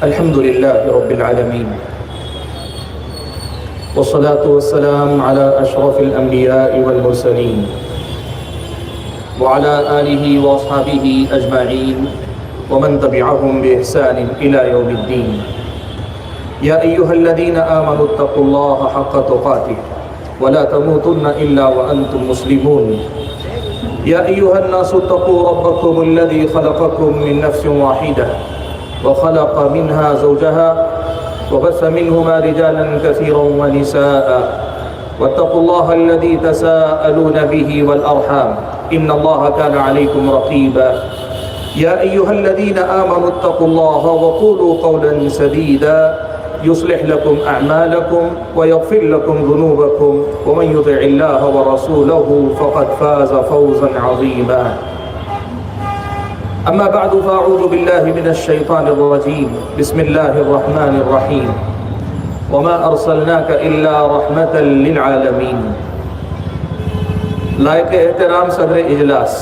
الحمد لله رب العالمين والصلاة والسلام على أشرف الأنبياء والمرسلين وعلى آله وأصحابه أجمعين ومن تبعهم بإحسان إلى يوم الدين. يا أيها الذين آمنوا اتقوا الله حق تقاته ولا تموتن إلا وأنتم مسلمون. يا أيها الناس اتقوا ربكم الذي خلقكم من نفس واحدة وخلق منها زوجها وبث منهما رجالا كثيرا ونساء واتقوا الله الذي تساءلون به والأرحام إن الله كان عليكم رقيبا. يا أيها الذين آمنوا اتقوا الله وقولوا قولا سديدا يصلح لكم أعمالكم ويغفر لكم ذنوبكم ومن يطع الله ورسوله فقد فاز فوزا عظيما. أما بعد فأعوذ بالله من الشيطان الرجيم. بسم الله الرحمن الرحيم. وما أرسلناك إلا رحمة للعالمين. لائق احترام صدر اجلاس،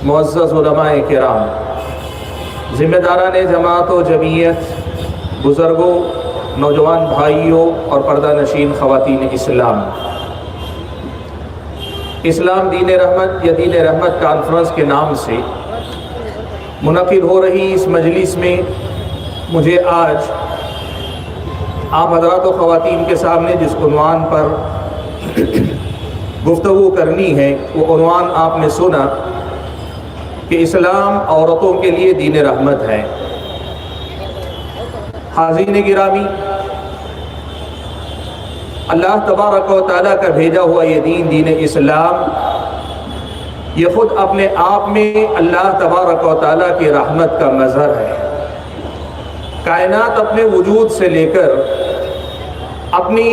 معزز علماء کرام، ذمہ داران جماعت و جمعیت، بزرگوں، نوجوان بھائیوں اور پردہ نشین خواتین اسلام، اسلام دین رحمت یا دین رحمت کانفرنس کے نام سے منعقد ہو رہی اس مجلس میں مجھے آج آپ حضرات و خواتین کے سامنے جس عنوان پر گفتگو کرنی ہے وہ عنوان آپ نے سنا کہ اسلام عورتوں کے لیے دین رحمت ہے. حاضرین گرامی، اللہ تبارک و تعالیٰ کا بھیجا ہوا یہ دین اسلام، یہ خود اپنے آپ میں اللہ تبارک و تعالیٰ کی رحمت کا مظہر ہے. کائنات اپنے وجود سے لے کر اپنی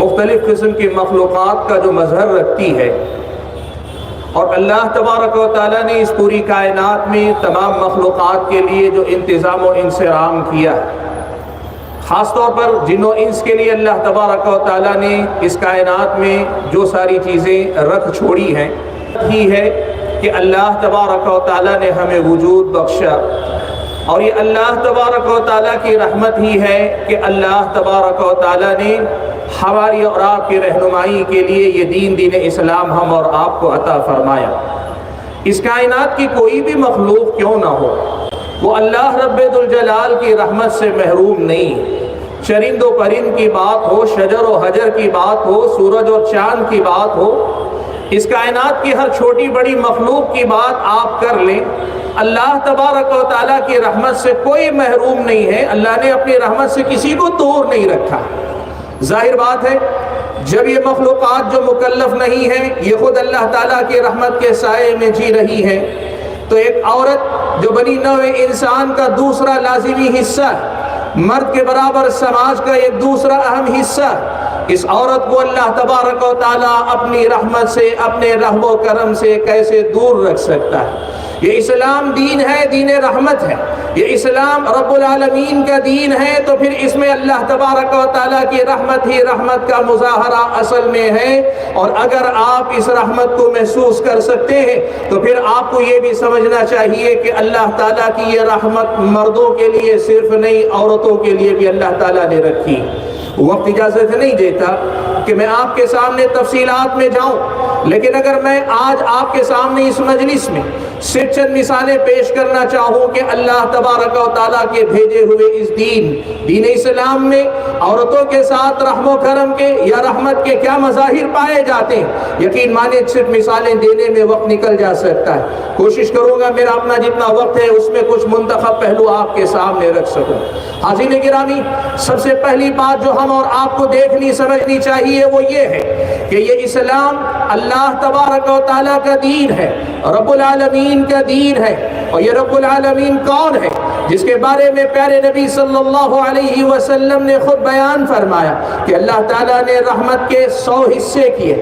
مختلف قسم کی مخلوقات کا جو مظہر رکھتی ہے، اور اللہ تبارک و تعالیٰ نے اس پوری کائنات میں تمام مخلوقات کے لیے جو انتظام و انصرام کیا، خاص طور پر جن و انس کے لیے اللہ تبارک و تعالیٰ نے اس کائنات میں جو ساری چیزیں رکھ چھوڑی ہیں، ہی ہے کہ اللہ تبارک و تعالیٰ نے ہمیں وجود بخشا، اور یہ اللہ تبارک و تعالیٰ کی رحمت ہی ہے کہ اللہ تبارک و تعالیٰ نے ہماری اور آپ کی رہنمائی کے لیے یہ دین اسلام ہم اور آپ کو عطا فرمایا. اس کائنات کی کوئی بھی مخلوق کیوں نہ ہو، وہ اللہ رب ذوالجلال کی رحمت سے محروم نہیں. چرند و پرند کی بات ہو، شجر و حجر کی بات ہو، سورج اور چاند کی بات ہو، اس کائنات کی ہر چھوٹی بڑی مخلوق کی بات آپ کر لیں، اللہ تبارک و تعالیٰ کی رحمت سے کوئی محروم نہیں ہے. اللہ نے اپنی رحمت سے کسی کو دور نہیں رکھا. ظاہر بات ہے جب یہ مخلوقات جو مکلف نہیں ہیں یہ خود اللہ تعالیٰ کی رحمت کے سائے میں جی رہی ہیں، تو ایک عورت جو بنی نوع انسان کا دوسرا لازمی حصہ، مرد کے برابر سماج کا ایک دوسرا اہم حصہ، اس عورت کو اللہ تبارک و تعالیٰ اپنی رحمت سے، اپنے رحم و کرم سے کیسے دور رکھ سکتا ہے؟ یہ اسلام دین ہے، دین رحمت ہے. یہ اسلام رب العالمین کا دین ہے، تو پھر اس میں اللہ تبارک و تعالیٰ کی رحمت ہی رحمت کا مظاہرہ اصل میں ہے. اور اگر آپ اس رحمت کو محسوس کر سکتے ہیں تو پھر آپ کو یہ بھی سمجھنا چاہیے کہ اللہ تعالیٰ کی یہ رحمت مردوں کے لیے صرف نہیں، عورتوں کے لیے بھی اللہ تعالیٰ نے رکھی. وقت اجازت نہیں دیتا کہ میں آپ کے سامنے تفصیلات میں جاؤں، لیکن اگر میں آج آپ کے سامنے اس مجلس میں صرف چند مثالیں پیش کرنا چاہوں کہ اللہ تبارک و تعالیٰ کے بھیجے ہوئے اس دین اسلام میں عورتوں کے ساتھ رحم و کرم کے یا رحمت کے کیا مظاہر پائے جاتے ہیں، یقین مانے صرف مثالیں دینے میں وقت نکل جا سکتا ہے. کوشش کروں گا میرا اپنا جتنا وقت ہے اس میں کچھ منتخب پہلو آپ کے سامنے رکھ سکوں. حاضرین گرامی، سب سے پہلی بات جو ہم اور آپ کو دیکھنی سمجھنی چاہیے وہ یہ ہے کہ یہ اسلام اللہ تبارک و تعالیٰ کا دین ہے، رب العالمین کا دین ہے. اور یہ رب العالمین کون ہے؟ جس کے بارے میں پیارے نبی صلی اللہ علیہ وسلم نے خود بیان فرمایا کہ اللہ تعالیٰ نے رحمت کے 100 حصے کیے،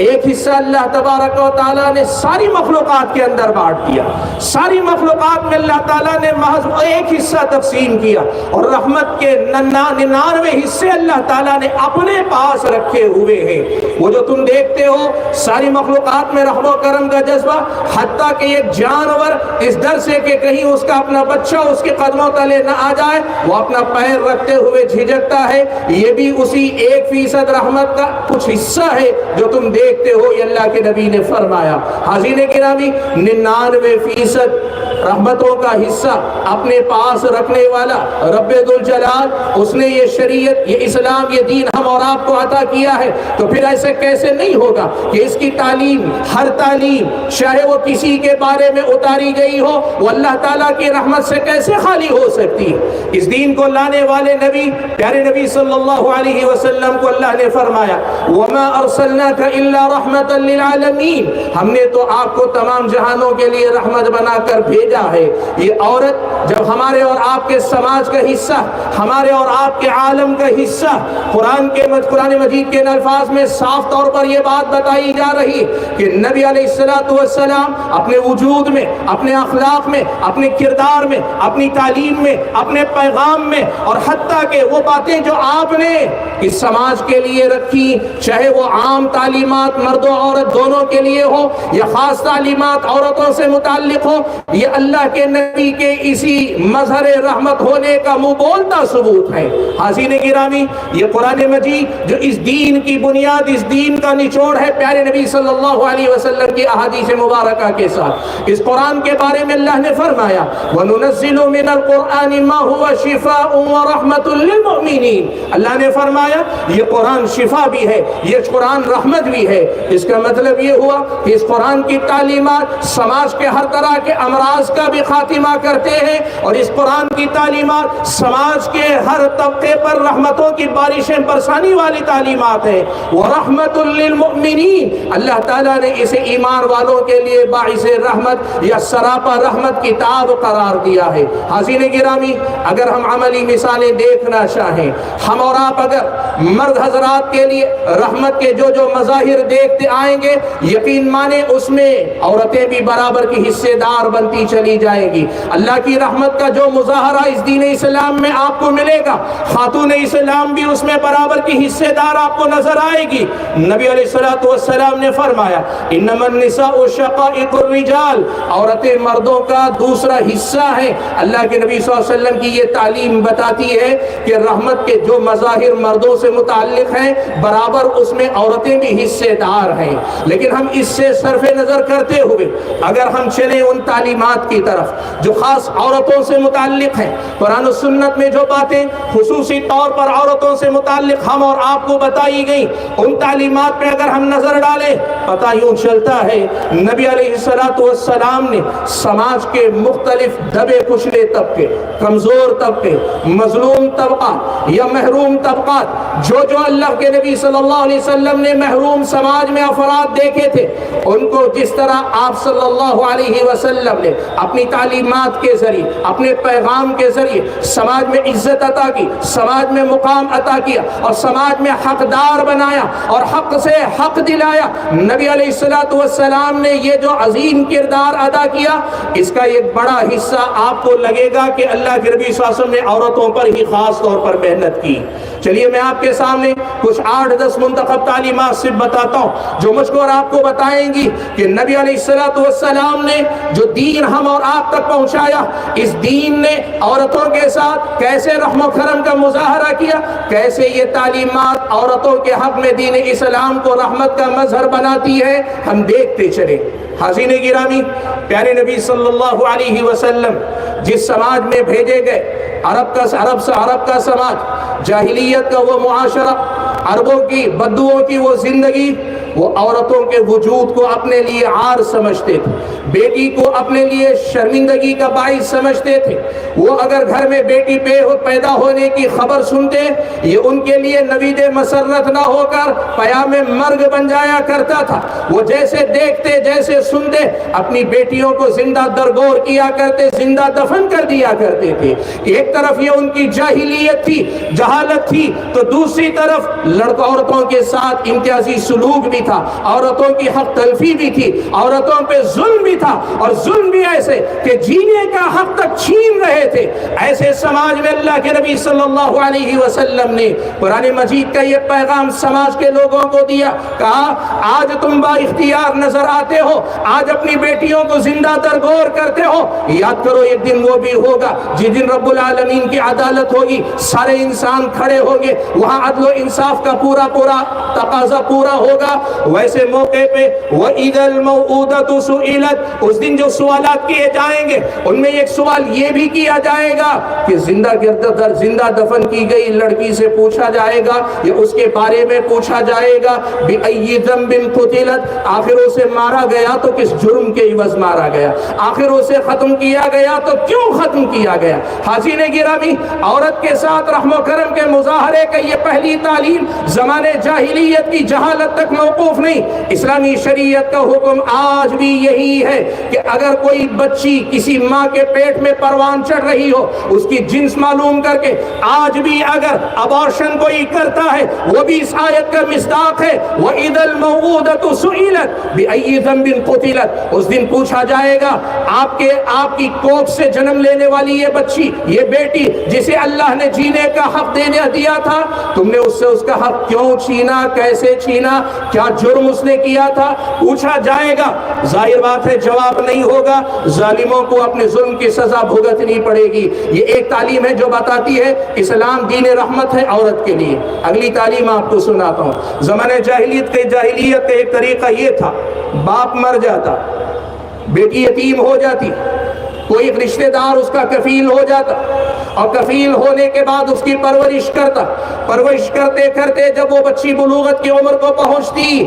ایک حصہ اللہ تبارک و تعالیٰ نے ساری مخلوقات کے اندر بانٹ دیا، ساری مخلوقات میں اللہ تعالیٰ نے محض ایک حصہ تقسیم کیا، اور رحمت کے 99 حصے اللہ تعالیٰ نے اپنے پاس رکھے ہوئے ہیں. وہ جو تم دیکھتے ہو ساری مخلوقات میں رحم و کرم کا جذبہ، حتیٰ کہ ایک جانور اس در سے کہ کہیں اس کا اپنا بچہ اس کے قدموں تلے نہ آ جائے وہ اپنا پیر رکھتے ہوئے جھجکتا ہے. یہ بھی اسی 1% رحمت کا کچھ حصہ ہے جو تم دیکھتے ہو. یہ اللہ کے نبی نے فرمایا. حاضرین گرامی 99% رحمتوں کا حصہ اپنے پاس رکھنے والا رب ذوالجلال اس نے یہ شریعت یہ اسلام یہ دین ہم اور آپ کو عطا کیا ہے. تو پھر ایسے کیسے نہیں ہوگا کہ اس کی تعلیم ہر تعلیم چاہے وہ کسی کے بارے میں اتاری گئی ہو وہ اللہ تعالیٰ کی رحمت سے کیسے خالی ہو سکتی ہے. اس دین کو لانے والے نبی پیارے نبی صلی اللہ علیہ وسلم کو اللہ نے فرمایا وَمَا أَرْسَلْنَاكَ إِلَّا رَحْمَةً لِّلْعَالَمِينَ ہم نے تو آپ کو تمام جہانوں کے لیے رحمت بنا کر بھیجا ہے. یہ عورت جب ہمارے اور آپ کے سماج کا حصہ ہمارے اور آپ کے عالم کا حصہ قرآن مجید کے الفاظ میں صاف طور پر یہ بات بتائی جا رہی ہے کہ نبی علیہ السلام اپنے وجود میں اپنے اخلاق میں اپنے کردار میں اپنی تعلیم میں اپنے پیغام میں اور حتیٰ کہ وہ باتیں جو آپ نے اس سماج کے لیے رکھی چاہے وہ عام تعلیمات مرد و عورت دونوں کے لیے ہو یا خاص تعلیمات عورتوں سے متعلق ہو یہ اللہ کے نبی کے اسی مظہر رحمت ہونے کا منہ بولتا ثبوت ہے. حاضرین گرامی یہ قرآن مجید جو اس دین کی بنیاد اس دین کا نچوڑ ہے پیارے نبی صلی اللہ علیہ وسلم کی احادیث مبارکہ کے ساتھ اس قرآن کے بارے میں اللہ نے فرمایا وَنُنَزِّلُ مِنَ الْقُرْآنِ مَا هُوَ شِفَاءٌ وَرَحْمَةٌ لِّلْمُؤْمِنِينَ اللہ نے فرمایا یہ قرآن شفا بھی ہے یہ قرآن رحمت بھی ہے. اس کا مطلب یہ ہوا کہ اس قرآن کی تعلیمات سماج کے ہر طرح کے امراض کا بھی خاتمہ کرتے ہیں اور اس قرآن کی تعلیمات سماج کے ہر طبقے پر رحمتوں کی بارشیں برسانے والی تعلیمات ہیں. وَرَحْمَةٌ لِّلْمُؤْمِنِينَ اللہ تعالیٰ نے اسے ایمان والوں کے لیے باعث رحمت یا سراپا رحمت کتاب قرار دیا ہے. حاضرین گرامی اگر ہم عملی مثالیں دیکھنا چاہیں ہم اور آپ اگر مرد حضرات کے لیے رحمت کے جو مظاہر دیکھتے آئیں گے یقین مانے اس میں عورتیں بھی برابر کی حصے دار بنتی چلی جائیں گی. اللہ کی رحمت کا جو مظاہرہ اس دین اسلام میں آپ کو ملے گا خاتون اسلام بھی اس میں برابر کی حصے دار آپ کو نظر آئے گی. نبی علیہ السلام نے فرمایا انما النساء شقائق الرجال عورتیں مردوں کا دوسرا حصہ ہیں. اللہ کے نبی صلی اللہ علیہ وسلم کی یہ تعلیم بتاتی ہے کہ رحمت کے جو مظاہر مردوں سے متعلق ہیں برابر اس میں عورتیں بھی حصے دار ہیں. لیکن ہم اس سے صرف نظر کرتے ہوئے اگر ہم چلیں ان تعلیمات کی طرف جو خاص عورتوں سے متعلق ہیں قرآن و سنت میں جو باتیں خصوصی طور پر عورتوں سے متعلق ہم اور آپ کو بتائی گئی ان تعلیمات پہ اگر ہم نظر ڈالیں پتہ یوں چلتا ہے نبی علیہ السلام نے سماج کے مختلف دبے کچلے طبقے کمزور طبقے مظلوم طبقات یا محروم طبقات جو اللہ کے نبی صلی اللہ علیہ وسلم نے محروم سماج میں افراد دیکھے تھے ان کو جس طرح آپ صلی اللہ علیہ وسلم نے اپنی تعلیمات کے ذریعے اپنے پیغام کے ذریعے سماج میں عزت عطا کی سماج میں مقام عطا کیا اور سماج میں حقدار بنایا اور حق سے حق دلایا نبی علیہ السلام نے یہ جو عظیم کردار ادا کیا اس کا ایک بڑا حصہ آپ کو لگے گا کہ اللہ کے نبی صلی اللہ علیہ وسلم نے عورتوں پر ہی خاص طور پر محنت کی. چلیے میں آپ کے سامنے کچھ 8-10 منتخب تعلیمات صرف بتاتا ہوں جو مجھ کو اور آپ کو بتائیں گی کہ نبی علیہ السلام نے جو دین ہم اور آپ تک پہنچایا اس دین نے عورتوں کے ساتھ کیسے رحم و کرم کا مظاہرہ کیا کیسے یہ تعلیمات عورتوں کے حق میں دین اسلام کو رحمت کا مظہر بناتی ہے ہم دیکھتے چلیں. حاضرین گرامی پیارے نبی صلی اللہ علیہ وسلم جس سماج میں بھیجے گئے عرب کا سماج جاہلیت کا وہ معاشرہ عربوں کی بدوؤں کی وہ زندگی وہ عورتوں کے وجود کو اپنے لیے عار سمجھتے تھے بیٹی کو اپنے لیے شرمندگی کا باعث سمجھتے تھے. وہ اگر گھر میں بیٹی پیدا ہونے کی خبر سنتے یہ ان کے لیے نوید مسرت نہ ہو کر پیام مرگ بن جایا کرتا تھا. وہ جیسے دیکھتے جیسے سنتے اپنی بیٹیوں کو زندہ درگور کیا کرتے زندہ دفن کر دیا کرتے تھے. ایک طرف یہ ان کی جاہلیت تھی جہالت تھی تو دوسری طرف عورتوں کے ساتھ امتیازی سلوک بھی تھا، عورتوں کی حق تلفی بھی تھی، عورتوں پہ ظلم بھی تھا، اور ظلم بھی ایسے کہ جینے کا حق تک چھین رہے تھے۔ ایسے سماج میں اللہ کے نبی صلی اللہ علیہ وسلم نے قرآن مجید کا یہ پیغام سماج کے لوگوں کو دیا، کہا آج تم با اختیار نظر آتے ہو، آج اپنی بیٹیوں کو زندہ درگور کرتے ہو، یاد کرو ایک دن وہ بھی ہوگا جس دن رب العالمین کی عدالت ہوگی، سارے انسان کھڑے ہوں گے، وہاں عدل و انصاف کا پورا تقاضا پورا ہوگا۔ ویسے موقع پہ وَإِذَا الْمَوْءُودَةُ سُئِلَتْ، اس دن جو سوالات کیے جائیں گے ان میں ایک سوال یہ بھی کیا جائے گا کہ زندہ دفن کی گئی لڑکی سے پوچھا جائے گا یا اس کے بارے میں پوچھا جائے گا بِأَيِّ ذَنبٍ قُتِلَتْ، آخر اسے مارا گیا تو کس جرم کے عوض مارا گیا، آخر اسے ختم کیا گیا تو کیوں ختم کیا گیا۔ حاضرین گرامی، عورت کے ساتھ رحم و کرم کے مظاہرے کا یہ پہلی تعلیم زمانے جاہلیت کی جہالت تک موقوف نہیں، اسلامی شریعت کا حکم آج بھی یہی ہے کہ اگر کوئی بچی کسی ماں کے پیٹ میں پروان چڑھ رہی ہو، اس کی جنس معلوم کر کے آج بھی اگر ابارشن کوئی کرتا ہے، وہ بھی اس آیت کا مصداق ہے، وَإِذَا الْمَوْءُودَةُ سُئِلَتْ بِأَيِّ ذَنبٍ قُتِلَتْ، اس دن پوچھا جائے گا آپ کی کوکھ سے جنم لینے والی یہ بچی، یہ بیٹی جسے اللہ نے جینے کا حق دیا تھا، تم نے اس سے اس کا حق کیوں چھینا، کیسے چھینا، کیا جرم اس نے کیا تھا، پوچھا جائے گا۔ ظاہر بات ہے جواب نہیں ہوگا، ظالموں کو اپنے ظلم کی سزا بھگتنی پڑے گی۔ یہ ایک تعلیم ہے جو بتاتی ہے اسلام دین رحمت ہے عورت کے لیے۔ اگلی تعلیم آپ کو سناتا ہوں۔ زمانے جاہلیت کا ایک طریقہ یہ تھا، باپ مر جاتا، بیٹی یتیم ہو جاتی، کوئی رشتہ دار اس کا کفیل ہو جاتا، اور کفیل ہونے کے بعد اس کی پرورش کرتے کرتے جب وہ بچی بلوغت کی عمر کو پہنچتی،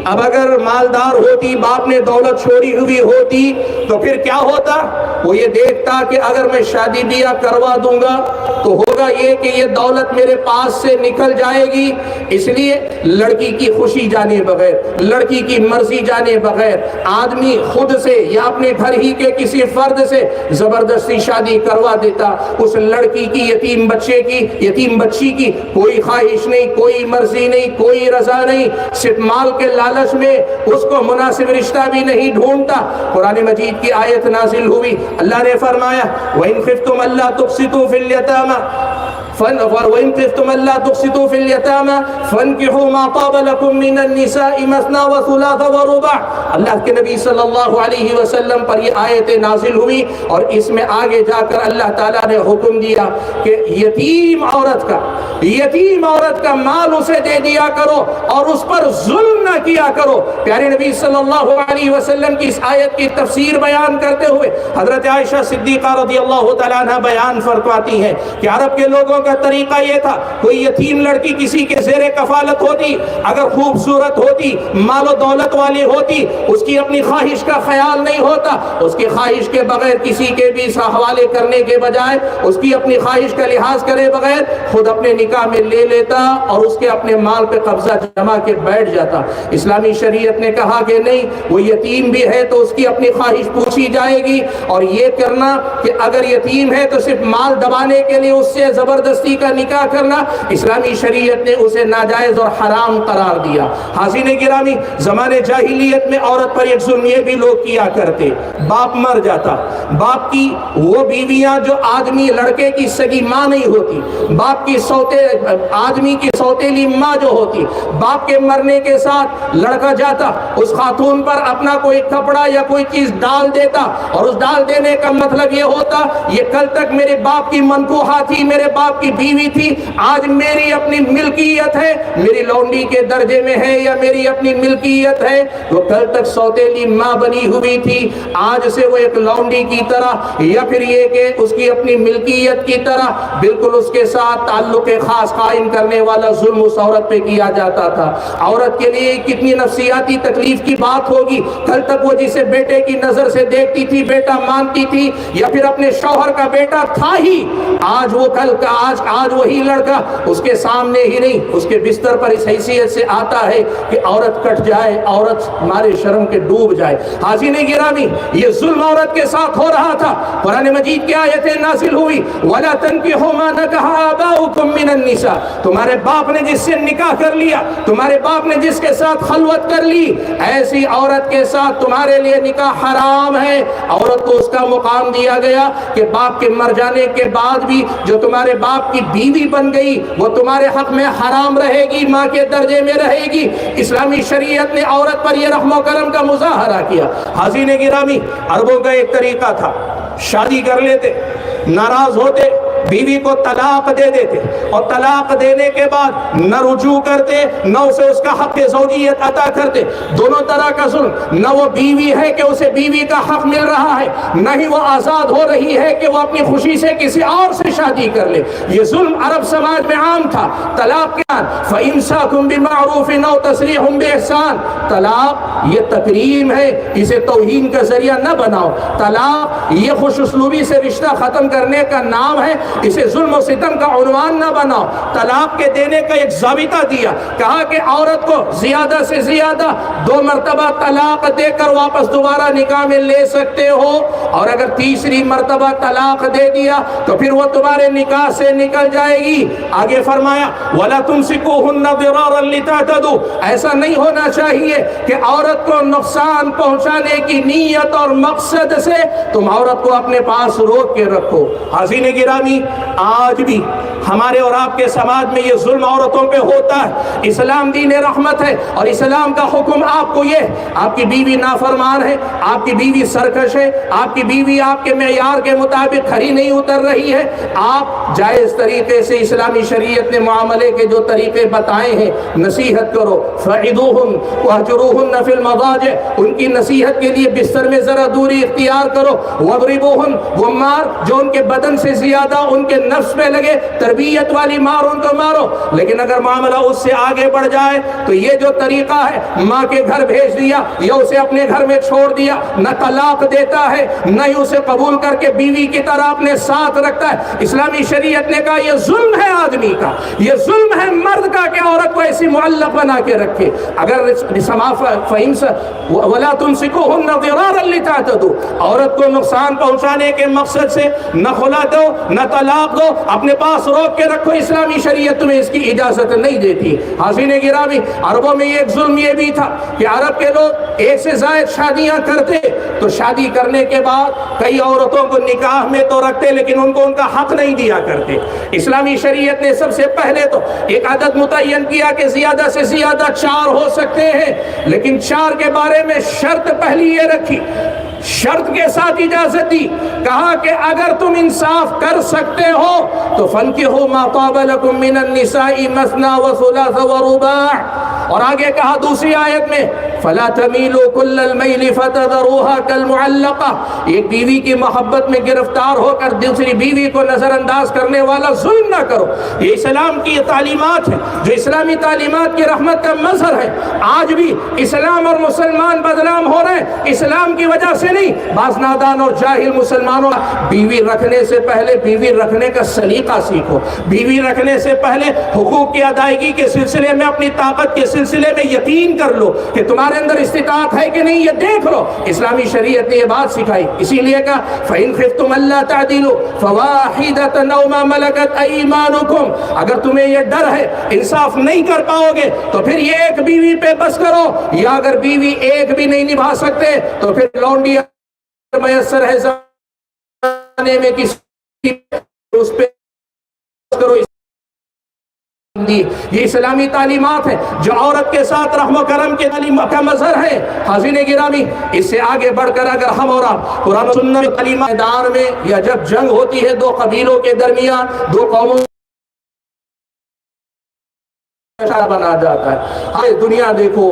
اب اگر مالدار ہوتی، باپ نے دولت چھوڑی ہوئی ہوتی، تو پھر کیا ہوتا؟ وہ یہ دیکھتا کہ اگر میں شادی بیاہ کروا دوں گا تو ہوگا یہ کہ یہ دولت میرے پاس سے نکل جائے گی، اس لیے لڑکی کی خوشی جانے بغیر، لڑکی کی مرضی جانے بغیر آدمی خود سے یا اپنے گھر ہی کے کسی فرد سے زبردستی شادی کروا دیتا۔ اس لڑکی کی یتیم بچی کی کوئی خواہش نہیں، کوئی مرضی نہیں، کوئی رضا نہیں، صرف مال کے لالچ میں اس کو مناسب رشتہ بھی نہیں ڈھونڈتا۔ قرآن مجید کی آیت نازل ہوئی، اللہ نے فرمایا وَإِنْ خِفْتُمْ أَلَّا تُقْسِطُوا فِي الْيَتَامَى وَإِنْ خِفْتُمْ أَلَّا تُقْسِطُوا فِي الْيَتَامَى فَانكِحُوا مَا طَابَ لَكُم مِّنَ النِّسَاءِ مَثْنَىٰ وَثُلَاثَ وَرُبَاعَ۔ اللہ کے نبی صلی اللہ علیہ وسلم پر یہ آیت نازل ہوئی، اور اس میں آگے جا کر اللہ تعالیٰ نے حکم دیا کہ یتیم عورت کا مال اسے دے دیا کرو اور اس پر ظلم نہ کیا کرو۔ پیارے نبی صلی اللہ علیہ وسلم کی اس آیت کی تفسیر بیان کرتے ہوئے حضرت عائشہ صدیقہ رضی اللہ تعالیٰ عنہ بیان فرماتی ہیں کہ عرب کے لوگوں کا طریقہ یہ تھا، کوئی یتیم لڑکی کسی کے زیر کفالت ہوتی، اگر خوبصورت ہوتی، مال و دولت والی ہوتی، اس کی اپنی خواہش کا خیال نہیں ہوتا، اس کی خواہش کے بغیر کسی کے بھی حوالے کرنے کے بجائے اس کی اپنی خواہش کا لحاظ کرے بغیر خود اپنے نکاح میں لے لیتا اور اس کے اپنے مال پہ قبضہ جما کے بیٹھ جاتا۔ اسلامی شریعت نے کہا کہ نہیں، وہ یتیم بھی ہے تو اس کی اپنی خواہش پوچھی جائے گی، اور یہ کرنا کہ اگر یتیم ہے تو صرف مال دبانے کے لیے اس سے زبردستی کا نکاح کرنا، اسلامی شریعت نے اسے ناجائز اور حرام قرار دیا۔ حاضرین گرامی، زمانے جاہلیت میں عورت پر ایک ظلم یہ بھی لوگ کیا کرتے، باپ مر جاتا، باپ کی وہ بیویاں جو آدمی لڑکے کی سگی ماں نہیں ہوتی، باپ کی آدمی کی سوتیلی ماں جو ہوتی، باپ کے مرنے کے ساتھ لڑکا جاتا، اس خاتون پر اپنا کوئی کپڑا یا کوئی چیز ڈال دیتا، اور اس ڈال دینے کا مطلب یہ ہوتا یہ کل تک میرے باپ کی منکوحہ تھی، میرے باپ کی بیوی تھی، آج میری اپنی ملکیت ہے، میری لونڈی کے درجے میں ہے یا میری اپنی ملکیت ہے۔ وہ کل تک سوتیلی ماں بنی ہوئی تھی، آج سے وہ ایک لونڈی کی طرح یا پھر یہ کہ اس کی اپنی ملکیت کی طرح بالکل اس کے ساتھ تعلق خاص قائم کرنے والا ظلم اس عورت پہ کیا جاتا تھا۔ عورت کے لیے کتنی نفسیاتی تکلیف کی بات ہوگی، کل تک وہ جسے بیٹے کی نظر سے دیکھتی تھی، بیٹا مانتی تھی یا پھر اپنے شوہر کا بیٹا تھا ہی، آج وہ کل کا آج وہی لڑکا اس کے سامنے ہی نہیں اس کے بستر پر اس حیثیت سے آتا ہے کہ عورت کٹ جائے، عورت مارے شرم کے ڈوب جائے۔ حاضرین گرامی، یہ ظلم عورت کے ساتھ ہو رہا تھا۔ قرآن مجید کی آیتیں نازل ہوئی، وَلَا تَنْكِحُوا مَا نَكَحَ آبَاؤُكُم مِّنَ النِّسَاءِ، تمہارے باپ نے جس سے نکاح کر لیا، تمہارے باپ نے جس کے ساتھ خلوت کر لی، ایسی عورت کے ساتھ تمہارے لیے نکاح حرام ہے۔ عورت کو اس کا مقام دیا گیا کہ باپ کے مر جانے کے بعد بھی جو تمہارے باپ کی بیوی بن گئی وہ تمہارے حق میں حرام رہے گی، ماں کے درجے میں رہے گی۔ اسلامی شریعت نے عورت پر یہ رحم و کرم کا مظاہرہ کیا۔ حاضرین گرامی، عربوں کا ایک طریقہ تھا، شادی کر لیتے، ناراض ہوتے، بیوی کو طلاق دے دیتے، اور طلاق دینے کے بعد نہ رجوع کرتے، نہ اسے اس کا حق زوجیت عطا کرتے۔ دونوں طرح کا ظلم، نہ وہ بیوی ہے کہ اسے بیوی کا حق مل رہا ہے، نہ ہی وہ آزاد ہو رہی ہے کہ وہ اپنی خوشی سے کسی اور سے شادی کر لے۔ یہ ظلم عرب سماج میں عام تھا۔ طلاق کیا؟ فَإِمْسَاكٌ بِمَعْرُوفٍ أَوْ تَسْرِيحٌ بِإِحْسَانٍ، طلاق یہ تکریم ہے، اسے توہین کا ذریعہ نہ بناؤ۔ طلاق یہ خوش اسلوبی سے رشتہ ختم کرنے کا نام ہے، اسے ظلم و ستم کا عنوان نہ بناؤ۔ طلاق کے دینے کا ایک ضابطہ دیا، کہا کہ عورت کو زیادہ سے زیادہ 2 مرتبہ طلاق دے کر واپس دوبارہ نکاح میں لے سکتے ہو، اور اگر تیسری مرتبہ طلاق دے دیا تو پھر وہ تمہارے نکاح سے نکل جائے گی۔ آگے فرمایا وَلَا تُمْسِكُوهُنَّ ضِرَارًا لِتَعْتَدُوا، ایسا نہیں ہونا چاہیے کہ عورت کو نقصان پہنچانے کی نیت اور مقصد سے تم عورت کو اپنے پاس روک کے رکھو۔ حاضرین گرامی، آج بھی ہمارے اور آپ کے سماج میں یہ ظلم عورتوں پہ ہوتا ہے۔ اسلام دین رحمت ہے، اور اسلام کا حکم آپ کو یہ، آپ کی بیوی نافرمان ہے، آپ کی بیوی سرکش ہے، آپ کی بیوی آپ کے معیار کے مطابق کھری نہیں اتر رہی ہے، آپ جائز طریقے سے اسلامی شریعت نے معاملے کے جو طریقے بتائے ہیں نصیحت کرو۔ فَعِدُوهُنْ وَاهْجُرُوهُنَّ فِي الْمَضَاجِعِ، ان کی نصیحت کے لیے بستر میں ذرا دوری اختیار کرو۔ وَاضْرِبُوهُنْ، وہ مار جو ان کے بدن سے زیادہ ان کے نفس پہ لگے، تربیت والی مار ان کو مارو۔ لیکن اگر معاملہ اس سے آگے بڑھ جائے تو یہ جو طریقہ ہے، ماں کے گھر بھیج دیا یا اسے اپنے گھر میں چھوڑ دیا، نہ طلاق دیتا ہے نہ ہی اسے قبول کر کے بیوی کی طرح اپنے ساتھ رکھتا ہے۔ اسلامی شریعت نے کہا یہ ظلم ہے آدمی کا، یہ ظلم ہے مرد کا کہ عورت کو ایسی معلق بنا کے رکھے۔ اگر وَلَا تُمْسِكُوهُنَّ ضِرَارًا لِتَعْتَدُوا، عورت کو نقصان پہنچانے کے مقصد سے نہ خلا دو نہ طلاق دو، اپنے پاس روک کے رکھو، اسلامی شریعت تمہیں اس کی اجازت نہیں دیتی۔ حاضرین گرامی، عربوں میں ایک ظلم یہ بھی تھا کہ عرب کے لوگ ایک سے زائد شادیاں کرتے تو شادی کرنے کے بعد کئی عورتوں کو نکاح میں تو رکھتے لیکن ان کو ان کا حق نہیں دیا کرتے۔ اسلامی شریعت نے سب سے پہلے تو ایک عدد متعین کیا کہ زیادہ سے زیادہ 4 ہو سکتے ہیں، لیکن 4 کے بارے میں شرط پہلی یہ رکھی، شرط کے ساتھ اجازت دی، کہا کہ اگر تم انصاف کر سکتے ہو تو فَانْكِحُوا مَا طَابَ لَكُم مِّنَ النِّسَاءِ مَثْنَىٰ وَثُلَاثَ وَرُبَاعَ، اور آگے کہا دوسری آیت میں فَلَا تَمِيلُوا كُلَّ الْمَيْلِ فَتَذَرُوهَا كَالْمُعَلَّقَةِ، ایک بیوی کی محبت میں گرفتار ہو کر دوسری بیوی کو نظر انداز کرنے والا ظلم نہ کرو۔ یہ اسلام کی تعلیمات ہیں جو اسلامی تعلیمات کی رحمت کا مظہر ہے۔ آج بھی اسلام اور مسلمان بدنام ہو رہے ہیں اسلام کی وجہ سے نہیں، بعض نادان اور جاہل مسلمانوں، بیوی رکھنے سے پہلے بیوی رکھنے کا سلیقہ سیکھو، بیوی رکھنے سے پہلے حقوق کی ادائیگی کے سلسلے میں اپنی طاقت کے سلسلے میں یقین کر لو کہ تمہارے اندر استطاعت ہے کہ نہیں، یہ دیکھ لو۔ اسلامی شریعت نے یہ بات سکھائی، اسی لیے کہا فَإِنْ خِفْتُمْ أَلَّا تَعْدِلُوا فَوَاحِدَةً أَوْ مَا مَلَكَتْ أَيْمَانُكُمْ، اگر تمہیں یہ ڈر ہے انصاف نہیں کر پاؤ گے تو پھر یہ ایک بیوی پہ بس کرو، یا اگر بیوی ایک بھی نہیں نبھا سکتے تو پھر لونڈی میسر ہے زمانے میں کسی اس پہ کرو۔ یہ اسلامی تعلیمات ہیں جو عورت کے ساتھ رحم و کرم کے تعلیمات کا مظہر ہے۔ حاضرین گرامی، اس سے آگے بڑھ کر اگر ہم اور آپ قرآن و سنت تعلیمات میدان میں یا جب جنگ ہوتی ہے 2 قبیلوں کے درمیان، 2 قوموں بنا جاتا ہے، آج دنیا دیکھو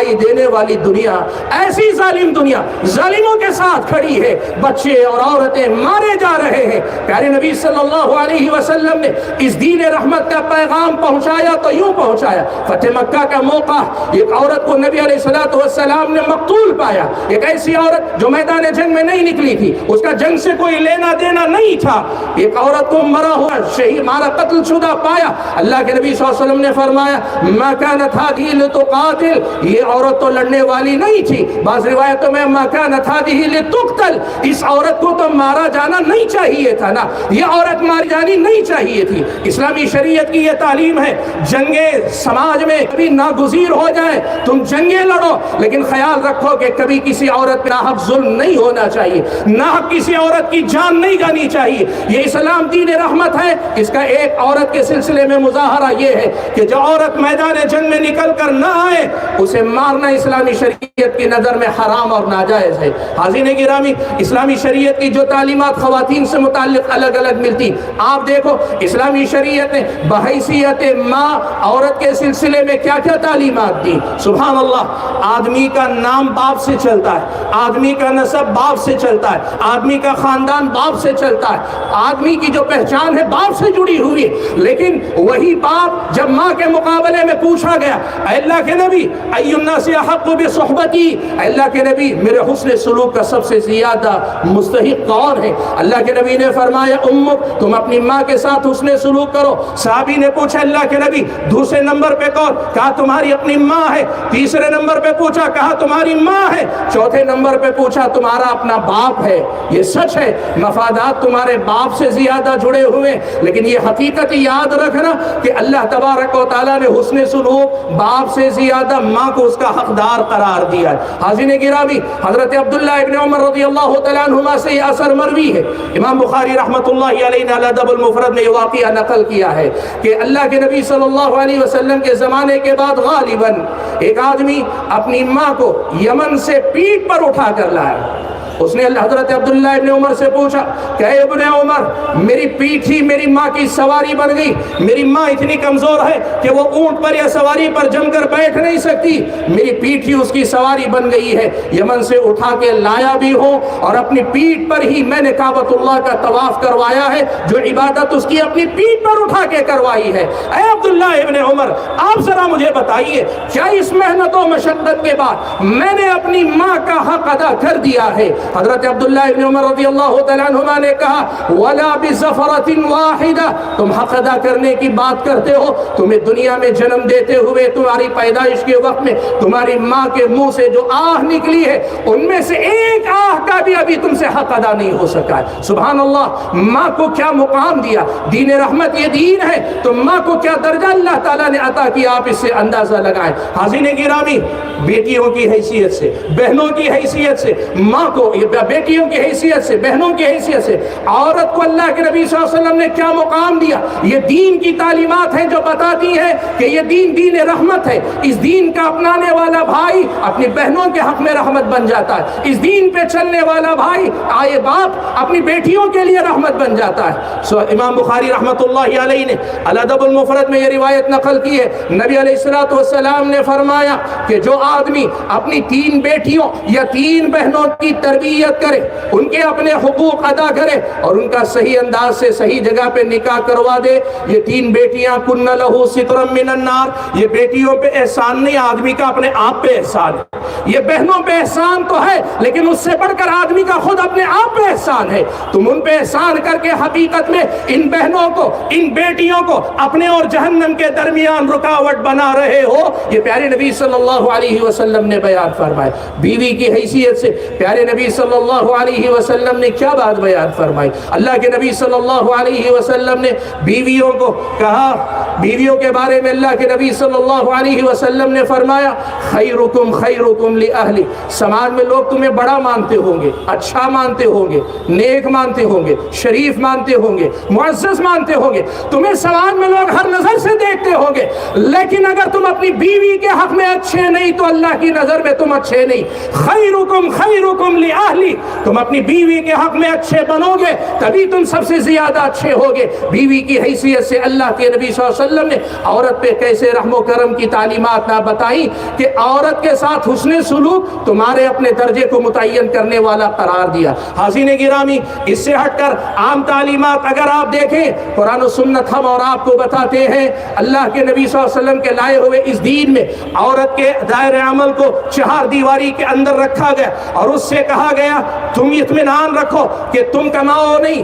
دکھائی دینے والی دنیا، ایسی ظالم دنیا ظالموں کے ساتھ کھڑی ہے، بچے اور عورتیں مارے جا رہے ہیں۔ پیارے نبی صلی اللہ علیہ وسلم نے اس دین رحمت کا پیغام پہنچایا تو یوں پہنچایا، فتح مکہ کا موقع، ایک عورت کو نبی علیہ السلام نے مقتول پایا، ایک ایسی عورت جو میدان جنگ میں نہیں نکلی تھی، اس کا جنگ سے کوئی لینا دینا نہیں تھا، ایک عورت کو مرا ہوا شہید مارا قتل شدہ پایا۔ اللہ کے نبی صلی اللہ علیہ وسلم نے فرمایا ما كانت هذه لتقاتل، یہ عورت تو لڑنے والی نہیں تھی، بعض روایتوں میں ما كانت هذه لتقتل، اس عورت کو تو مارا جانا نہیں چاہیے تھا نا، یہ عورت ماری جانی نہیں چاہیے تھی۔ اسلامی شریعت کی یہ تعلیم ہے، جنگیں سماج میں کبھی ناگزیر ہو جائے تم جنگیں لڑو، لیکن خیال رکھو کہ کبھی کسی عورت پہ ناحق ظلم نہیں ہونا چاہیے، ناحق کسی عورت کی جان نہیں جانی چاہیے۔ یہ اسلام دین رحمت ہے۔ اس کا ایک عورت کے سلسلے میں مظاہرہ یہ ہے کہ جو عورت میدان جنگ میں نکل کر نہ آئے اسے مارنا اسلامی شریعت کی نظر میں حرام اور ناجائز ہے۔ حاضرین گرامی، اسلامی شریعت کی جو تعلیمات خواتین سے متعلق الگ الگ ملتی، آپ دیکھو اسلامی شریعت نے بحیثیت ماں عورت کے سلسلے میں کیا کیا تعلیمات دی۔ سبحان اللہ، آدمی کا نام باپ سے چلتا ہے، آدمی کا نسب باپ سے چلتا ہے، آدمی کا خاندان باپ سے چلتا ہے، آدمی کی جو پہچان ہے باپ سے جڑی ہوئی ہے، لیکن وہی باپ جب ماں کے مقابلے میں پوچھا گیا اے اللہ کے نبی ای الناس احق بصحبتی، اے اللہ کے نبی میرے حسن سلوک کا سب سے زیادہ مستحق کون ہے؟ اللہ کے نبی نے فرمایا امک، تم اپنی ماں کے ساتھ حسن سلوک کرو۔ صحابی نے پوچھا اللہ کے نبی دوسرے نمبر پہ کون؟ کہا تمہاری اپنی ماں ہے۔ تیسرے نمبر پہ پوچھا، کہا تمہاری ماں ہے۔ چوتھے نمبر پہ پوچھا تمہارا اپنا باپ ہے۔ یہ سچ ہے، مفادات تمہارے باپ سے زیادہ جڑے ہوئے، لیکن یہ حقیقت یاد رکھنا کہ اللہ تبارک و تعالیٰ نے حسن سلوک باپ سے زیادہ ماں کو اس کا حقدار قرار دیا ہے۔ حاضرین گرامی، حضرت عبداللہ ابن عمر رضی اللہ تعالیٰ عنہما سے یہ اثر مروی ہے، امام بخاری رحمۃ اللہ علیہ نے الادب المفرد میں یہ واقعہ نقل کیا ہے کہ اللہ کے نبی صلی اللہ علیہ وسلم کے زمانے کے بعد غالباً ایک آدمی اپنی ماں کو یمن سے پیٹھ پر اٹھا کر لایا۔ اس نے حضرت عبداللہ ابن عمر سے پوچھا کہ اے ابن عمر، میری پیٹھ ہی میری ماں کی سواری بن گئی، میری ماں اتنی کمزور ہے کہ وہ اونٹ پر یا سواری پر جم کر بیٹھ نہیں سکتی، میری پیٹھ ہی اس کی سواری بن گئی ہے، یمن سے اٹھا کے لایا بھی ہوں اور اپنی پیٹھ پر ہی میں نے کعبۃ اللہ کا طواف کروایا ہے، جو عبادت اس کی اپنی پیٹھ پر اٹھا کے کروائی ہے۔ اے عبداللہ ابن عمر، آپ ذرا مجھے بتائیے کیا اس محنت و مشقت کے بعد میں نے اپنی ماں کا حق ادا کر دیا ہے؟ حضرت عبداللہ ابن عمر رضی اللہ تعالیٰ عنہما نے کہا وَلَا بِزَفَرَةٍ وَاحِدَةٍ، تم حق ادا کرنے کی بات کرتے ہو، تمہیں دنیا میں جنم دیتے ہوئے تمہاری پیدائش کے وقت میں تمہاری ماں کے منہ سے جو آہ نکلی ہے ان میں سے ایک آہ کا بھی ابھی تم سے حق ادا نہیں ہو سکا ہے۔ سبحان اللہ، ماں کو کیا مقام دیا، دین رحمت یہ دین ہے تو ماں کو کیا درجہ اللہ تعالیٰ نے عطا کیا، آپ اس سے اندازہ لگائیں۔ حاضرین گرامی، بیٹیوں کی حیثیت سے، بہنوں کی حیثیت سے، ماں کو بیٹیوں کی حیثیت سے، بہنوں کی حیثیت سے عورت کو اللہ کے نبی صلی اللہ علیہ وسلم نے کیا مقام دیا، یہ دین کی تعلیمات ہیں جو بتاتی ہیں کہ یہ دین دین رحمت ہے۔ اس دین کا اپنانے والا بھائی اپنی بہنوں کے حق میں رحمت بن جاتا ہے، اس دین پہ چلنے والا بھائی آئے باپ اپنی بیٹیوں کے لیے رحمت بن جاتا ہے۔ امام بخاری رحمت اللہ علیہ نے الادب المفرد میں یہ روایت نقل کی ہے، نبی علیہ السلام نے فرمایا کہ جو آدمی اپنی 3 بیٹیوں یا 3 بہنوں کی تربیت کرے، ان کے اپنے حقوق ادا کرے اور ان کا صحیح انداز سے صحیح جگہ پہ نکاح کروا دے، یہ 3 بیٹیاں کن لہو سترم من النار، یہ بیٹیوں پہ احسان نہیں، آدمی کا اپنے آپ پہ احسان ہے۔ یہ بہنوں پہ احسان تو ہے لیکن اس سے بڑھ کر آدمی کا خود اپنے آپ پہ احسان ہے۔ تم ان پہ احسان کر کے حقیقت میں ان بہنوں کو، ان بیٹیوں کو اپنے اور جہنم کے درمیان رکاوٹ بنا رہے ہو۔ یہ پیارے نبی صلی اللہ علیہ وسلم نے بیان فرمایا۔ بیوی کی حیثیت سے پیارے نبی صلی اللہ علیہ وسلم نے کیا بات بیان فرمائی؟ اللہ کے نبی صلی اللہ علیہ وسلم نے بیویوں کو کہا، بیویوں کے بارے میں اللہ کے نبی صلی اللہ علیہ وسلم نے فرمایا خیرکم خیرکم خیرکم لأہلی، سماج میں لوگ تمہیں بڑا مانتے ہوں گے، اچھا مانتے ہوں گے، نیک مانتے ہوں گے، شریف مانتے ہوں گے، معزز مانتے ہوں گے، تمہیں سماج میں لوگ ہر نظر سے دیکھتے ہوں گے، لیکن اگر تم اپنی بیوی کے حق میں اچھے نہیں تو اللہ کی نظر میں تم اچھے نہیں۔ خیرکم خیرکم لأہلی، تم اپنی بیوی کے حق میں اچھے بنو گے تبھی تم سب سے زیادہ اچھے ہوگے۔ بیوی کی حیثیت سے اللہ کے نبی صلی اللہ علیہ وسلم نے عورت پہ کیسے رحم و کرم کی تعلیمات نہ بتائیں کہ عورت کے ساتھ حسن سلوک تمہارے اپنے درجے کو متعین کرنے والا قرار دیا۔ حاضرین گرامی، اس سے ہٹ کر عام تعلیمات اگر آپ دیکھیں، قرآن و سنت ہم اور آپ کو بتاتے ہیں اللہ کے نبی صلی اللہ علیہ وسلم کے لائے ہوئے اس دین میں عورت کے دائرۂ عمل کو چہار دیواری کے اندر رکھا گیا اور اس سے کہا گیا تم اطمینان رکھو کہ تم کماؤ نہیں،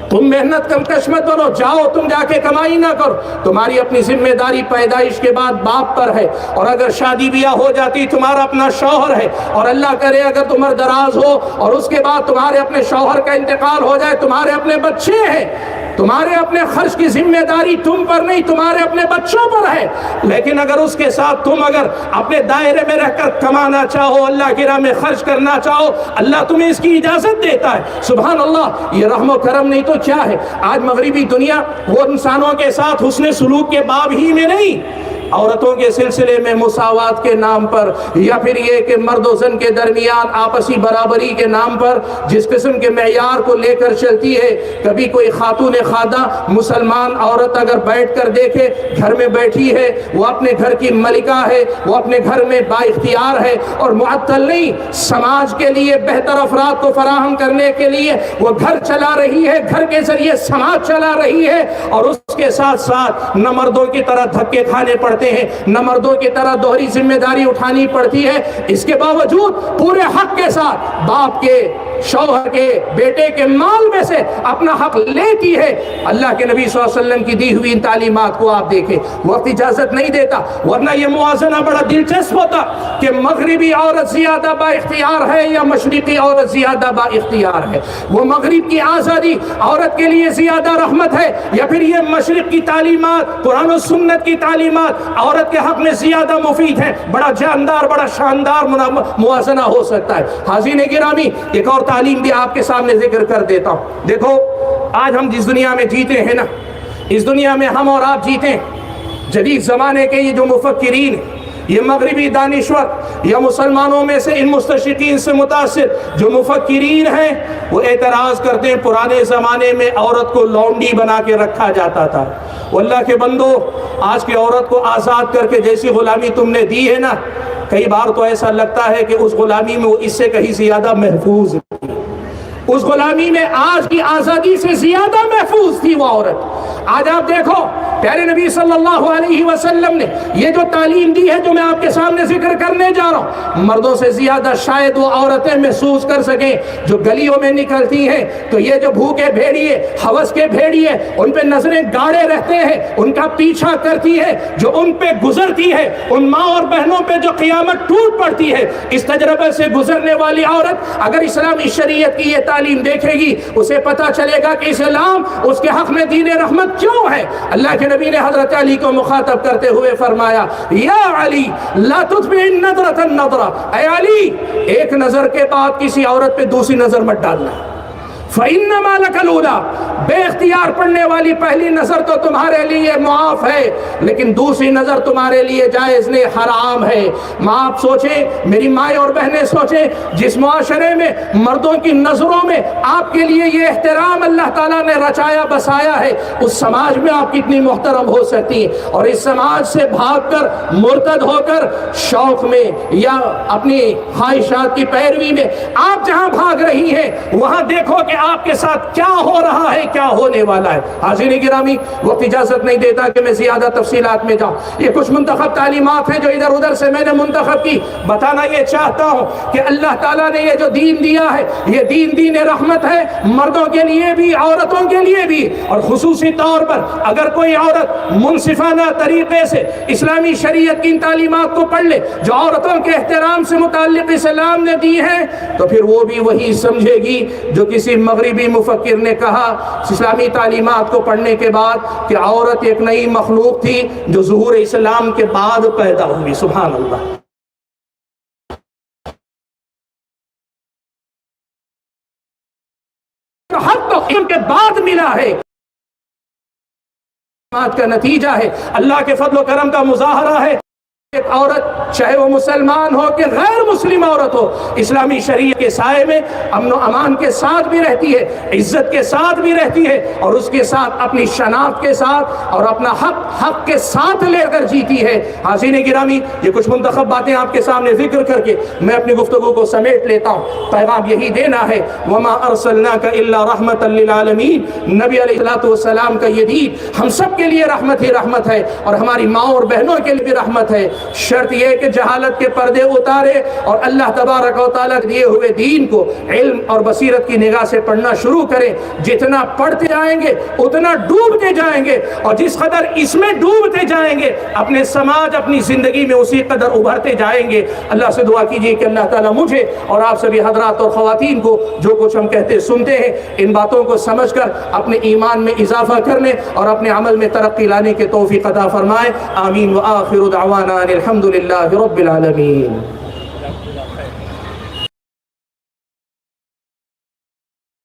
تم محنت کم کش مت بنو، جاؤ تم جا کے کمائی نہ کرو، تمہاری اپنی ذمہ داری پیدائش کے بعد باپ پر ہے، اور اگر شادی بیاہ ہو جاتی تمہارا اپنا شوہر ہے، اور اللہ کرے اگر تم عمر دراز ہو اور اس کے بعد تمہارے اپنے شوہر کا انتقال ہو جائے، تمہارے اپنے بچے ہیں، تمہارے اپنے خرچ کی ذمہ داری تم پر نہیں، تمہارے اپنے بچوں پر ہے، لیکن اگر اس کے ساتھ تم اگر اپنے دائرے میں رہ کر کمانا چاہو، اللہ کی راہ میں خرچ کرنا چاہو، اللہ تمہیں اس کی اجازت دیتا ہے۔ سبحان اللہ، یہ رحم و کرم نہیں تو کیا ہے؟ آج مغربی دنیا وہ انسانوں کے ساتھ حسن سلوک کے باب ہی میں نہیں، عورتوں کے سلسلے میں مساوات کے نام پر، یا پھر یہ کہ مرد و زن کے درمیان آپسی برابری کے نام پر جس قسم کے معیار کو لے کر چلتی ہے، کبھی کوئی خاتون خادہ مسلمان عورت اگر بیٹھ کر دیکھے، گھر میں بیٹھی ہے، وہ اپنے گھر کی ملکہ ہے، وہ اپنے گھر میں با اختیار ہے اور معطل نہیں، سماج کے لیے بہتر افراد کو فراہم کرنے کے لیے وہ گھر چلا رہی ہے، گھر کے ذریعے سماج چلا رہی ہے، اور اس کے ساتھ ساتھ نہ مردوں کی طرح دھکے کھانے پڑتے ہیں، نہ مردوں کی طرح دوہری ذمہ داری اٹھانی پڑتی ہے، اس کے باوجود پورے حق کے ساتھ باپ کے، شوہر کے، بیٹے کے مال میں سے اپنا حق لیتی ہے۔ اللہ کے نبی صلی اللہ علیہ وسلم کی دی ہوئی ان تعلیمات کو آپ دیکھیں، وقت اجازت نہیں دیتا، ورنہ یہ موازنہ بڑا دلچسپ ہوتا کہ مغربی عورت زیادہ با اختیار ہے یا مشرقی عورت زیادہ با اختیار ہے، وہ مغرب کی آزادی عورت کے لیے زیادہ رحمت ہے یا پھر یہ مشرق کی تعلیمات، قرآن و سنت کی تعلیمات عورت کے حق میں زیادہ مفید ہے۔ بڑا جاندار، بڑا شاندار موازنہ ہو سکتا ہے۔ حاضرین گرامی، ایک اور تعلیم بھی آپ کے سامنے ذکر کر دیتا ہوں۔ دیکھو آج ہم جس دنیا میں جیتے ہیں نا، اس دنیا میں ہم اور آپ جیتے ہیں، جدید زمانے کے یہ جو مفکرین، یہ مغربی دانشور یا مسلمانوں میں سے ان مستشرقین سے متاثر جو مفکرین ہیں، وہ اعتراض کرتے ہیں پرانے زمانے میں عورت کو لونڈی بنا کے رکھا جاتا تھا۔ اللہ کے بندو، آج کی عورت کو آزاد کر کے جیسی غلامی تم نے دی ہے نا، کئی بار تو ایسا لگتا ہے کہ اس غلامی میں وہ اس سے کہیں زیادہ محفوظ تھی، اس غلامی میں آج کی آزادی سے زیادہ محفوظ تھی وہ عورت۔ آج آپ دیکھو پیارے نبی صلی اللہ علیہ وسلم نے یہ جو تعلیم دی ہے جو میں آپ کے سامنے ذکر کرنے جا رہا ہوں، مردوں سے زیادہ شاید وہ عورتیں محسوس کر سکیں جو گلیوں میں نکلتی ہیں تو یہ جو بھوکے بھیڑیے، ہوس کے بھیڑیے، ان پہ نظریں گاڑے رہتے ہیں، ان کا پیچھا کرتی ہے، جو ان پہ گزرتی ہے، ان ماں اور بہنوں پہ جو قیامت ٹوٹ پڑتی ہے، اس تجربے سے گزرنے والی عورت اگر اسلامی شریعت کی یہ تعلیم دیکھے گی، اسے پتہ چلے گا کہ اسلام اس کے حق میں دین رحمت کیوں ہے۔ اللہ کے نبی نے حضرت علی کو مخاطب کرتے ہوئے فرمایا، یا علی لا تتبع النظرۃ النظرہ، اے علی ایک نظر کے بعد کسی عورت پہ دوسری نظر مت ڈالنا، فَإِنَّمَا لَكَ الْأُولَىٰ، بے اختیار پڑنے والی پہلی نظر تو تمہارے لیے معاف ہے لیکن دوسری نظر تمہارے لیے جائز نہیں، حرام ہے۔ ماں آپ سوچیں، میری مائیں اور بہنیں سوچیں، جس معاشرے میں مردوں کی نظروں میں آپ کے لیے یہ احترام اللہ تعالیٰ نے رچایا بسایا ہے، اس سماج میں آپ کتنی محترم ہو سکتی ہیں، اور اس سماج سے بھاگ کر مرتد ہو کر شوق میں یا اپنی خواہشات کی پیروی میں آپ جہاں بھاگ رہی ہیں وہاں دیکھو کہ آپ کے ساتھ کیا ہو رہا ہے، کیا ہونے والا ہے۔ حاضرین گرامی، وقت اجازت نہیں دیتا کہ میں زیادہ تفصیلات میں جاؤں، یہ کچھ منتخب تعلیمات ہیں جو ادھر ادھر سے میں نے منتخب کی۔ بتانا یہ چاہتا ہوں کہ اللہ تعالیٰ نے یہ جو دین دیا ہے یہ دین رحمت ہے، مردوں کے لیے بھی عورتوں کے لیے بھی، اور خصوصی طور پر اگر کوئی عورت منصفانہ طریقے سے اسلامی شریعت کی ان تعلیمات کو پڑھ لے جو عورتوں کے احترام سے متعلق اسلام نے دی ہے، تو پھر وہ بھی وہی سمجھے گی جو کسی مغربی مفکر نے کہا اسلامی تعلیمات کو پڑھنے کے بعد کہ عورت ایک نئی مخلوق تھی جو ظہور اسلام کے بعد پیدا ہوئی۔ سبحان اللہ۔ نتیجہ ہے، کا نتیجہ ہے، اللہ کے فضل و کرم کا مظاہرہ ہے۔ ایک عورت چاہے وہ مسلمان ہو کہ غیر مسلم عورت ہو، اسلامی شریعت کے سائے میں امن و امان کے ساتھ بھی رہتی ہے، عزت کے ساتھ بھی رہتی ہے، اور اس کے ساتھ اپنی شناخت کے ساتھ اور اپنا حق کے ساتھ لے کر جیتی ہے۔ حاضرین گرامی، یہ کچھ منتخب باتیں آپ کے سامنے ذکر کر کے میں اپنی گفتگو کو سمیٹ لیتا ہوں۔ پیغام یہی دینا ہے، وَمَا أَرْسَلْنَاكَ إِلَّا رَحْمَةً لِّلْعَالَمِينَ۔ نبی علیہ السلام کا یہ دین ہم سب کے لیے رحمت ہی رحمت ہے، اور ہماری ماں اور بہنوں کے لیے بھی رحمت ہے۔ شرط یہ ہے کہ جہالت کے پردے اتارے اور اللہ تبارک و تعالیٰ کے دیے ہوئے دین کو علم اور بصیرت کی نگاہ سے پڑھنا شروع کریں۔ جتنا پڑھتے جائیں گے اتنا ڈوبتے جائیں گے، اور جس قدر اس میں ڈوبتے جائیں گے اپنے سماج، اپنی زندگی میں اسی قدر ابھرتے جائیں گے۔ اللہ سے دعا کیجیے کہ اللہ تعالیٰ مجھے اور آپ سبھی حضرات اور خواتین کو جو کچھ ہم کہتے سنتے ہیں ان باتوں کو سمجھ کر اپنے ایمان میں اضافہ کرنے اور اپنے عمل میں ترقی لانے کے توفیق عطا فرمائے۔ آمین۔ وآخر دعوانا الحمد للہ رب العالمین۔